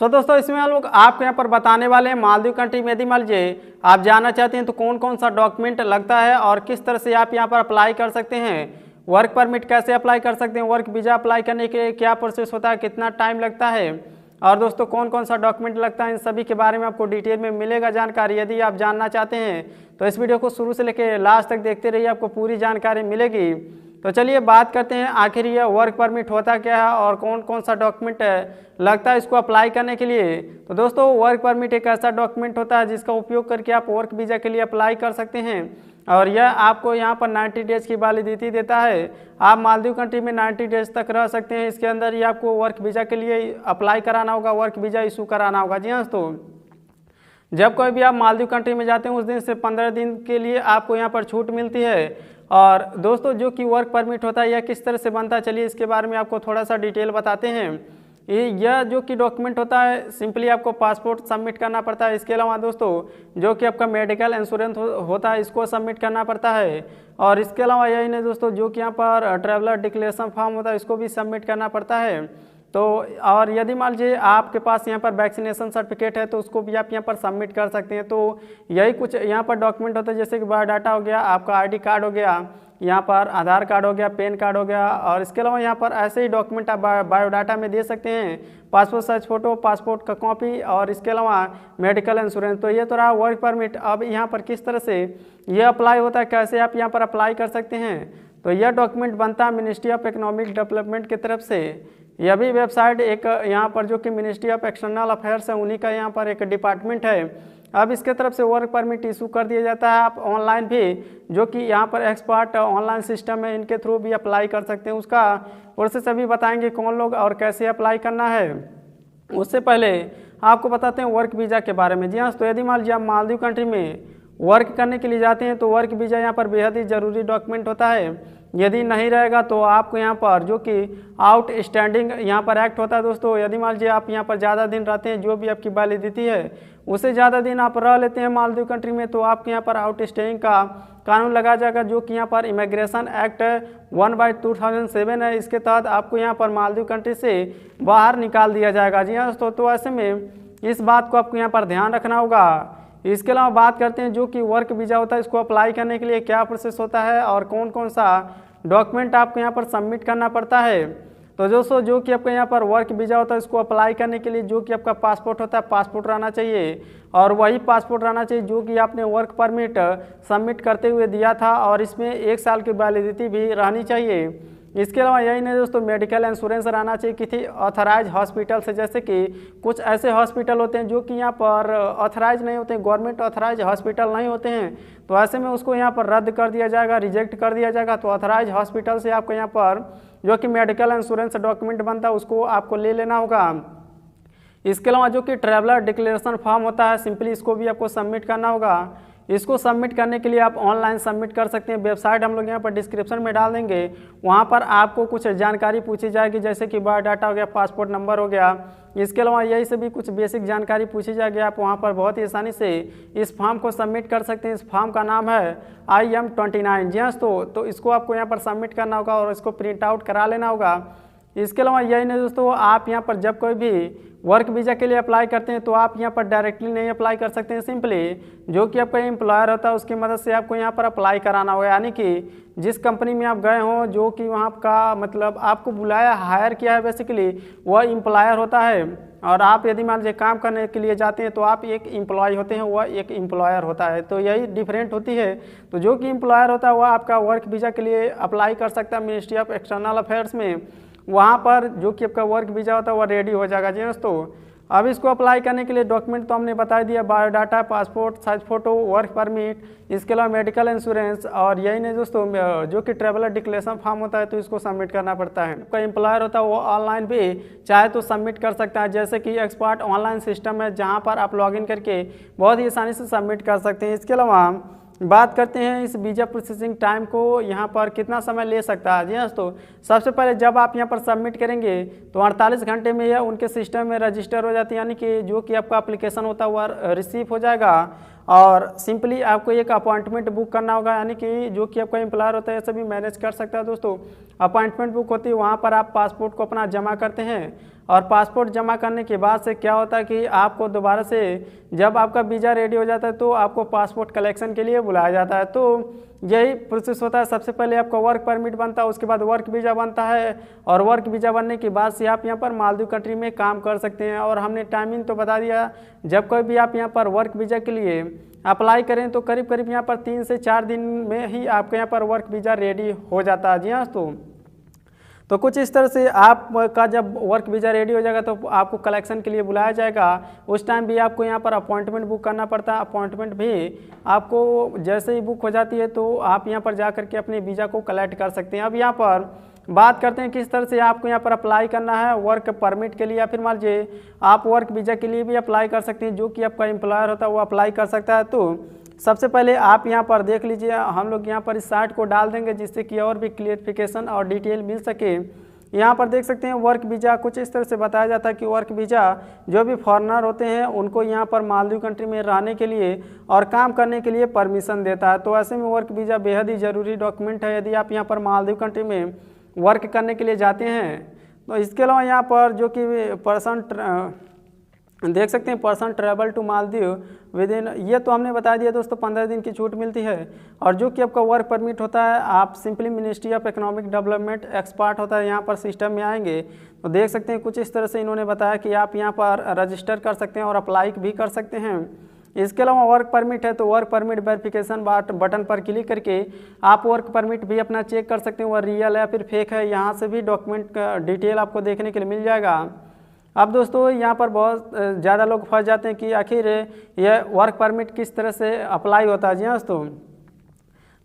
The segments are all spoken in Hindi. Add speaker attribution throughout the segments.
Speaker 1: दोस्तों इसमें हम लोग आपको यहाँ पर बताने वाले हैं मालदीव कंट्री में यदि मान लीजिए आप जाना चाहते हैं तो कौन कौन सा डॉक्यूमेंट लगता है और किस तरह से आप यहाँ पर अप्लाई कर सकते हैं। वर्क परमिट कैसे अप्लाई कर सकते हैं, वर्क वीज़ा अप्लाई करने के लिए क्या प्रोसेस होता है, कितना टाइम लगता है और दोस्तों कौन कौन सा डॉक्यूमेंट लगता है, इन सभी के बारे में आपको डिटेल में मिलेगा जानकारी। यदि आप जानना चाहते हैं तो इस वीडियो को शुरू से लेकर लास्ट तक देखते रहिए, आपको पूरी जानकारी मिलेगी। तो चलिए बात करते हैं आखिर यह वर्क परमिट होता क्या है और कौन कौन सा डॉक्यूमेंट लगता है इसको अप्लाई करने के लिए। तो दोस्तों वर्क परमिट एक ऐसा डॉक्यूमेंट होता है जिसका उपयोग करके आप वर्क वीज़ा के लिए अप्लाई कर सकते हैं और यह आपको यहाँ पर 90 डेज की वैलिडिटी देता है। आप मालदीव कंट्री में 90 डेज तक रह सकते हैं। इसके अंदर ही आपको वर्क वीज़ा के लिए अप्लाई कराना होगा, वर्क वीज़ा इशू कराना होगा। जी हाँ दोस्तों, जब कोई भी आप मालदीव कंट्री में जाते हैं उस दिन से 15 दिन के लिए आपको यहाँ पर छूट मिलती है। और दोस्तों जो कि वर्क परमिट होता है यह किस तरह से बनता है, चलिए इसके बारे में आपको थोड़ा सा डिटेल बताते हैं। यह जो कि डॉक्यूमेंट होता है सिंपली आपको पासपोर्ट सबमिट करना पड़ता है। इसके अलावा दोस्तों जो कि आपका मेडिकल इंश्योरेंस होता है इसको सबमिट करना पड़ता है। और इसके अलावा यही नहीं दोस्तों, जो कि यहाँ पर ट्रैवलर डिक्लेरेशन फॉर्म होता है इसको भी सबमिट करना पड़ता है। तो और यदि मान लीजिए आपके पास यहाँ पर वैक्सीनेशन सर्टिफिकेट है तो उसको भी आप यहाँ पर सबमिट कर सकते हैं। तो यही कुछ यहाँ पर डॉक्यूमेंट होता है, जैसे कि बायोडाटा हो गया, आपका आईडी कार्ड हो गया, यहाँ पर आधार कार्ड हो गया, पैन कार्ड हो गया। और इसके अलावा यहाँ पर ऐसे ही डॉक्यूमेंट आप बायोडाटा में दे सकते हैं, पासपोर्ट साइज फ़ोटो, पासपोर्ट का कॉपी और इसके अलावा मेडिकल इंश्योरेंस। तो ये तो रहा वर्क परमिट। अब यहाँ पर किस तरह से ये अप्लाई होता है, कैसे आप यहाँ पर अप्लाई कर सकते हैं। तो यह डॉक्यूमेंट बनता है मिनिस्ट्री ऑफ इकोनॉमिक डेवलपमेंट की तरफ से। यह भी वेबसाइट एक यहाँ पर जो कि मिनिस्ट्री ऑफ एक्सटर्नल अफेयर्स है उन्हीं का यहाँ पर एक डिपार्टमेंट है। अब इसके तरफ से वर्क परमिट इशू कर दिया जाता है। आप ऑनलाइन भी जो कि यहाँ पर एक्सपर्ट ऑनलाइन सिस्टम है इनके थ्रू भी अप्लाई कर सकते हैं। उसका प्रोसेस अभी बताएंगे कौन लोग और कैसे अप्लाई करना है। उससे पहले आपको बताते हैं वर्क वीज़ा के बारे में। जी हाँ, तो यदि मान लीजिए आप मालदीव कंट्री में वर्क करने के लिए जाते हैं तो वर्क वीज़ा यहाँ पर बेहद ही ज़रूरी डॉक्यूमेंट होता है। यदि नहीं रहेगा तो आपको यहाँ पर जो कि आउट स्टैंडिंग यहाँ पर एक्ट होता है दोस्तों। यदि मान लीजिए आप यहाँ पर ज़्यादा दिन रहते हैं, जो भी आपकी वैलिडिटी है उससे ज़्यादा दिन आप रह लेते हैं मालदीव कंट्री में, तो आपके यहाँ पर आउट स्टेइंग का कानून लगा जाएगा, जो कि यहाँ पर इमिग्रेशन एक्ट 1/2007 है। इसके तहत आपको यहाँ पर मालदीव कंट्री से बाहर निकाल दिया जाएगा। जी हाँ दोस्तों, तो ऐसे में इस बात को आपको यहाँ पर ध्यान रखना होगा। इसके अलावा बात करते हैं जो कि वर्क वीज़ा होता है इसको अप्लाई करने के लिए क्या प्रोसेस होता है और कौन कौन सा डॉक्यूमेंट आपको यहाँ पर सबमिट करना पड़ता है। तो दोस्तों जो कि आपका यहाँ पर वर्क वीज़ा होता है इसको अप्लाई करने के लिए जो कि आपका पासपोर्ट होता है, पासपोर्ट रहना चाहिए और वही पासपोर्ट रहना चाहिए जो कि आपने वर्क परमिट सबमिट करते हुए दिया था और इसमें 1 साल की वैलिडिटी भी रहनी चाहिए। इसके अलावा यही नहीं दोस्तों, मेडिकल इंश्योरेंस रहना चाहिए किसी ऑथराइज हॉस्पिटल से। जैसे कि कुछ ऐसे हॉस्पिटल होते हैं जो कि यहाँ पर ऑथराइज नहीं होते हैं, गवर्नमेंट ऑथराइज हॉस्पिटल नहीं होते हैं, तो ऐसे में उसको यहाँ पर रद्द कर दिया जाएगा, रिजेक्ट कर दिया जाएगा। तो ऑथराइज हॉस्पिटल से आपको यहाँ पर जो कि मेडिकल इंश्योरेंस डॉक्यूमेंट बनता है उसको आपको ले लेना होगा। इसके अलावा जो कि ट्रैवलर डिक्लेरेशन फॉर्म होता है सिंपली इसको भी आपको सबमिट करना होगा। इसको सबमिट करने के लिए आप ऑनलाइन सबमिट कर सकते हैं। वेबसाइट हम लोग यहाँ पर डिस्क्रिप्शन में डाल देंगे, वहाँ पर आपको कुछ जानकारी पूछी जाएगी, जैसे कि बायोडाटा हो गया, पासपोर्ट नंबर हो गया। इसके अलावा यही से भी कुछ बेसिक जानकारी पूछी जाएगी। आप वहाँ पर बहुत ही आसानी से इस फॉर्म को सबमिट कर सकते हैं। इस फॉर्म का नाम है IM-29। जी हाँ तो इसको आपको यहाँ पर सबमिट करना होगा और इसको प्रिंट आउट करा लेना होगा। इसके अलावा यही नहीं दोस्तों, आप यहाँ पर जब कोई भी वर्क वीज़ा के लिए अप्लाई करते हैं तो आप यहाँ पर डायरेक्टली नहीं अप्लाई कर सकते हैं। सिंपली जो कि आपका एम्प्लॉयर होता है उसकी मदद से आपको यहाँ पर अप्लाई कराना होगा। यानी कि जिस कंपनी में आप गए हों, जो कि वहाँ का मतलब आपको बुलाया, हायर किया है, बेसिकली वह एम्प्लॉयर होता है। और आप यदि मान लीजिए काम करने के लिए जाते हैं तो आप एक एम्प्लॉय होते हैं, वह एक एम्प्लॉयर होता है। तो यही डिफरेंट होती है। तो जो कि एम्प्लॉयर होता है वह आपका वर्क वीज़ा के लिए अप्लाई कर सकता है मिनिस्ट्री ऑफ एक्सटर्नल अफेयर्स में। वहाँ पर जो कि आपका वर्क वीज़ा होता है वह रेडी हो जाएगा। जी दोस्तों, अब इसको अप्लाई करने के लिए डॉक्यूमेंट तो हमने बता दिया, biodata, passport size photo, work permit, इसके अलावा मेडिकल इंश्योरेंस और यही नहीं दोस्तों जो कि ट्रैवलर डिक्लेरेशन फॉर्म होता है तो इसको सबमिट करना पड़ता है। कोई एम्प्लॉयर होता है वो ऑनलाइन भी चाहे तो सबमिट कर सकता है, जैसे कि एक्सपर्ट ऑनलाइन सिस्टम है जहाँ पर आप लॉगिन करके बहुत ही आसानी से सबमिट कर सकते हैं। इसके अलावा बात करते हैं इस वीज़ा प्रोसेसिंग टाइम को यहाँ पर कितना समय ले सकता है। जी हाँ तो सबसे पहले जब आप यहाँ पर सबमिट करेंगे तो 48 घंटे में यह उनके सिस्टम में रजिस्टर हो जाती है, यानी कि जो कि आपका एप्लीकेशन होता है वह रिसीव हो जाएगा। और सिंपली आपको एक अपॉइंटमेंट बुक करना होगा, यानी कि जो कि आपका एम्प्लॉयर होता है ये सभी मैनेज कर सकता है दोस्तों। अपॉइंटमेंट बुक होती है, वहाँ पर आप पासपोर्ट को अपना जमा करते हैं और पासपोर्ट जमा करने के बाद से क्या होता है कि आपको दोबारा से जब आपका वीज़ा रेडी हो जाता है तो आपको पासपोर्ट कलेक्शन के लिए बुलाया जाता है। तो यही प्रोसेस होता है। सबसे पहले आपका वर्क परमिट बनता है, उसके बाद वर्क वीज़ा बनता है और वर्क वीज़ा बनने के बाद से आप यहाँ पर मालदीव कंट्री में काम कर सकते हैं। और हमने टाइमिंग तो बता दिया, जब कोई भी आप यहाँ पर वर्क वीज़ा के लिए अप्लाई करें तो करीब करीब यहाँ पर 3 से 4 दिन में ही आपके यहाँ पर वर्क वीज़ा रेडी हो जाता है। जी हाँ तो कुछ इस तरह से आपका जब वर्क वीज़ा रेडी हो जाएगा तो आपको कलेक्शन के लिए बुलाया जाएगा। उस टाइम भी आपको यहाँ पर अपॉइंटमेंट बुक करना पड़ता है। अपॉइंटमेंट भी आपको जैसे ही बुक हो जाती है तो आप यहाँ पर जा करके अपने वीज़ा को कलेक्ट कर सकते हैं। अब यहाँ पर बात करते हैं किस तरह से आपको यहाँ पर अप्लाई करना है वर्क परमिट के लिए, या फिर मान लीजिए आप वर्क वीज़ा के लिए भी अप्लाई कर सकते हैं, जो कि आपका एम्प्लॉयर होता है वो अप्लाई कर सकता है। तो सबसे पहले आप यहाँ पर देख लीजिए, हम लोग यहाँ पर इस साइट को डाल देंगे जिससे कि और भी क्लियरिफिकेशन और डिटेल मिल सके। यहाँ पर देख सकते हैं वर्क वीज़ा कुछ इस तरह से बताया जाता है कि वर्क वीज़ा जो भी फॉरेनर होते हैं उनको यहाँ पर मालदीव कंट्री में रहने के लिए और काम करने के लिए परमिशन देता है। तो ऐसे में वर्क वीज़ा बेहद ही ज़रूरी डॉक्यूमेंट है यदि आप यहाँ पर मालदीव कंट्री में वर्क करने के लिए जाते हैं। तो इसके अलावा यहाँ पर जो कि पर्सन देख सकते हैं person travel to Maldives with in, ये तो हमने बता दिया दोस्तों 15 दिन की छूट मिलती है। और जो कि आपका वर्क परमिट होता है आप simply ministry of economic development expert होता है यहाँ पर सिस्टम में आएंगे तो देख सकते हैं कुछ इस तरह से इन्होंने बताया कि आप यहाँ पर रजिस्टर कर सकते हैं और अप्लाई भी कर सकते हैं। इसके अलावा वर्क परमिट है तो वर्क परमिट वेरिफिकेशन बटन पर क्लिक करके आप वर्क परमिट भी अपना चेक कर सकते हैं वह रियल है या फिर फेक है, यहाँ से भी डॉक्यूमेंट का डिटेल आपको देखने के लिए मिल जाएगा। अब दोस्तों यहाँ पर बहुत ज़्यादा लोग फंस जाते हैं कि आखिर यह वर्क परमिट किस तरह से अप्लाई होता है। जी हाँ दोस्तों,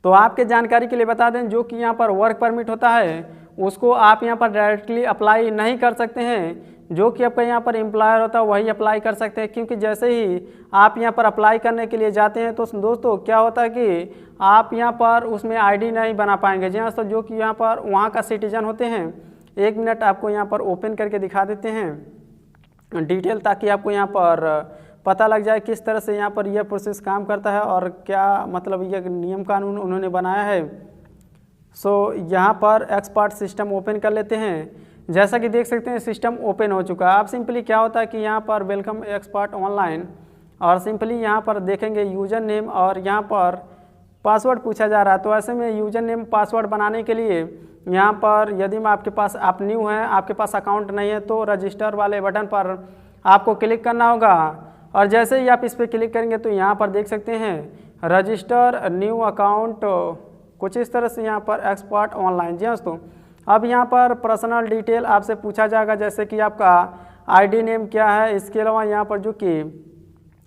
Speaker 1: तो आपके जानकारी के लिए बता दें जो कि यहाँ पर वर्क परमिट होता है उसको आप यहाँ पर डायरेक्टली अप्लाई नहीं कर सकते हैं, जो कि आपका यहाँ पर एम्प्लॉयर होता है वही अप्लाई कर सकते हैं। क्योंकि जैसे ही आप यहाँ पर अप्लाई करने के लिए जाते हैं तो दोस्तों क्या होता है कि आप यहाँ पर उसमें आईडी नहीं बना पाएंगे। जी हाँ दोस्तों, जो कि यहाँ पर वहाँ का सिटीजन होते हैं। 1 मिनट आपको यहाँ पर ओपन करके दिखा देते हैं डिटेल, ताकि आपको यहाँ पर पता लग जाए किस तरह से यहाँ पर यह प्रोसेस काम करता है और क्या मतलब यह नियम कानून उन्होंने बनाया है। यहाँ पर एक्सपर्ट सिस्टम ओपन कर लेते हैं। जैसा कि देख सकते हैं सिस्टम ओपन हो चुका है। अब सिंपली क्या होता है कि यहाँ पर वेलकम एक्सपर्ट ऑनलाइन और सिंपली यहाँ पर देखेंगे यूज़र नेम और यहाँ पर पासवर्ड पूछा जा रहा है। तो ऐसे में यूज़र नेम पासवर्ड बनाने के लिए यहाँ पर यदि आपके पास आप न्यू हैं, आपके पास अकाउंट नहीं है तो रजिस्टर वाले बटन पर आपको क्लिक करना होगा। और जैसे ही आप इस पर क्लिक करेंगे तो यहाँ पर देख सकते हैं रजिस्टर न्यू अकाउंट, कुछ इस तरह से यहाँ पर एक्सपर्ट ऑनलाइन। जी दोस्तों, अब यहाँ पर पर्सनल डिटेल आपसे पूछा जाएगा, जैसे कि आपका आईडी नेम क्या है। इसके अलावा यहाँ पर जो कि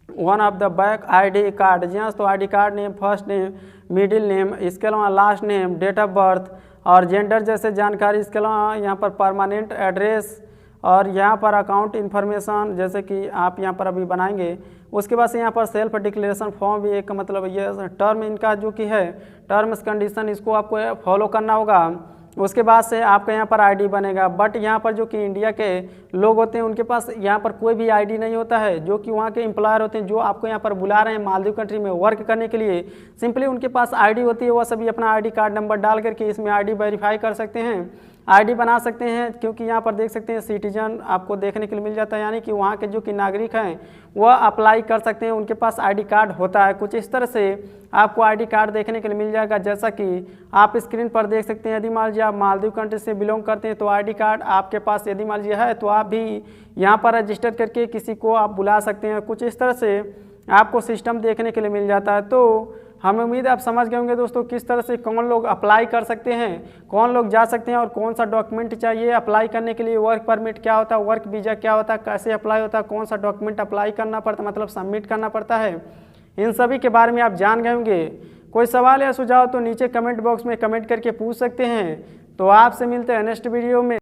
Speaker 1: one of the back ID card, जी हाँ तो ID card name, first name, middle name, इसके अलावा last name, date of birth और जेंडर जैसे जानकारी। इसके अलावा यहाँ पर परमानेंट एड्रेस और यहाँ पर अकाउंट इन्फॉर्मेशन जैसे कि आप यहाँ पर अभी बनाएंगे। उसके बाद से यहाँ पर सेल्फ डिक्लेरेशन फॉर्म भी एक मतलब ये टर्म इनका जो कि है टर्म्स कंडीशन, इसको आपको फॉलो करना होगा। उसके बाद से आपका यहाँ पर आईडी बनेगा। बट यहाँ पर जो कि इंडिया के लोग होते हैं उनके पास यहाँ पर कोई भी आईडी नहीं होता है, जो कि वहाँ के एम्प्लॉयर होते हैं जो आपको यहाँ पर बुला रहे हैं मालदीव कंट्री में वर्क करने के लिए। सिंपली उनके पास आईडी होती है, वह सभी अपना आईडी कार्ड नंबर डाल करके इसमें आईडी वेरीफाई कर सकते हैं, आईडी बना सकते हैं। क्योंकि यहाँ पर देख सकते हैं सिटीजन आपको देखने के लिए मिल जाता है, यानी कि वहाँ के जो कि नागरिक हैं वह अप्लाई कर सकते हैं, उनके पास आईडी कार्ड होता है। कुछ इस तरह से आपको आईडी कार्ड देखने के लिए मिल जाएगा, जैसा कि आप स्क्रीन पर देख सकते हैं। यदि मान लीजिए आप मालदीव कंट्री से बिलोंग करते हैं तो आईडी कार्ड आपके पास यदि मान लीजिए है तो आप भी यहाँ पर रजिस्टर करके किसी को आप बुला सकते हैं। कुछ इस तरह से आपको सिस्टम देखने के लिए मिल जाता है। तो हमें उम्मीद है आप समझ गए होंगे दोस्तों किस तरह से कौन लोग अप्लाई कर सकते हैं, कौन लोग जा सकते हैं और कौन सा डॉक्यूमेंट चाहिए अप्लाई करने के लिए। वर्क परमिट क्या होता है, वर्क वीज़ा क्या होता है, कैसे अप्लाई होता है, कौन सा डॉक्यूमेंट अप्लाई करना पड़ता है मतलब सबमिट करना पड़ता है, इन सभी के बारे में आप जान गए होंगे। कोई सवाल या सुझाव तो नीचे कमेंट बॉक्स में कमेंट करके पूछ सकते हैं। तो आपसे मिलते हैं नेक्स्ट वीडियो में।